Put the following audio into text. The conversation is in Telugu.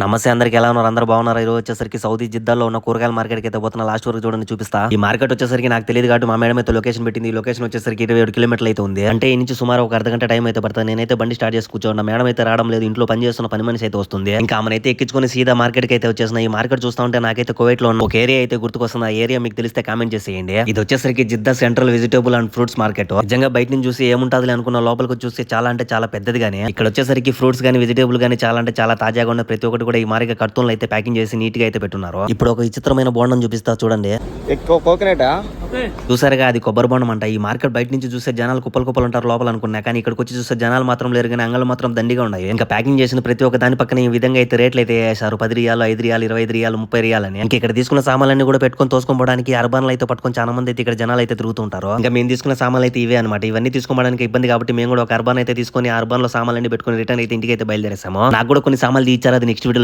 నమస్తే అందరికి ఎలా ఉన్నారు? అందరూ బాగున్నారు. ఈరోజు వచ్చేసరికి సౌదీ జిద్దాలో ఉన్న కూరగాయల మార్కెట్కి అయితే పోతున్నా. లాస్ట్ వరకు చూడండి, చూపిస్తా. ఈ మార్కెట్ వచ్చేసరికి నాకు తెలియదు కాబట్టి మా మేడం అయితే లొకేషన్ పెట్టింది. ఈ లొకేషన్ వచ్చేసరికి 27 కిలోమీటర్లు అయితే ఉంది. అంటే ఈ నుంచి సుమారు ఒక అర్ధగంట టైం అయితే పడుతుంది. నేనైతే బండి స్టార్ట్ చేసి కూర్చోండి. మేడం అయితే రావడం లేదు, ఇంట్లో పని చేస్తున్న పని మనిషి అయితే వస్తుంది. ఇంకా ఆమెనైతే ఎక్కించుకొని సీదా మార్కెట్కి అయితే వచ్చేసిన. ఈ మార్కెట్ చూస్తా ఉంటే నాకైతే కువైట్ లో ఉన్న ఒక ఏరియా అయితే గుర్తుకొస్తుంది. ఆ ఏరియా మీకు తెలిస్తే కామెంట్ చేసేయండి. ఇది వచ్చేసరికి Jeddah central vegetable and fruits market. నిజంగా బయట నుంచి చూసి ఏముంటుంది అనుకున్న లోపలికి చూస్తే చాలా అంటే చాలా పెద్దది. కానీ ఇక్కడ వచ్చేసరికి ఫ్రూట్స్ కానీ వెజిటేబుల్ కానీ చాలా అంటే చాలా తాజాగా ఉన్న ప్రతి ఒక్కటి కూడా ఈ మార్కెట్ కడుతున్న అయితే ప్యాకింగ్ చేసి నీట్ గా అయితే పెట్టున్నారు. ఇప్పుడు ఒక విచిత్రమైన బోండం చూపిస్తా చూడండి. కోకోనట్ చూసారుగా, అది కొబ్బరి బోండం అంట. ఈ మార్కెట్ బయట నుంచి చూస్తే జనాలు కుప్పలు కుప్పలు ఉంటారు లోపల అనుకున్నా, కానీ ఇక్కడికి వచ్చి చూస్తే జనాలు మాత్రం లేరు, కానీ అంగళ్ళు మాత్రం దండిగా ఉన్నాయి. ఇంకా ప్యాకింగ్ చేసిన ప్రతి ఒక్క దాని పక్కన ఈ విధంగా అయితే రేట్లు అయితే వేశారు. 10 రియాలు, 5 రియాలు, 25 రియాలు, 30 రియాలు అని. ఇంకా ఇక్కడ తీసుకున్న సామాన్లన్నీ కూడా పెట్టుకొని తోసుకోవడానికి అర్బాన్లు అయితే పట్టుకొని చాలా మంది అయితే ఇక్కడ జనాలు అయితే తిరుగుతుంటారు. ఇంకా మేము తీసుకున్న సామాన్లు అయితే ఇవే అనమాట. ఇవన్నీ తీసుకోవడానికి ఇబ్బంది కాబట్టి మేము కూడా ఒక అర్బాన్ అయితే తీసుకొని ఆ అర్బాన్ లో సామాన్లన్నీ పెట్టుకొని రిటర్న్ అయితే ఇంటికి అయితే బయలుదేరేసాము. నాకు కూడా కొన్ని సామాన్లు ఇచ్చారు, అది నెక్స్ట్ వీడియో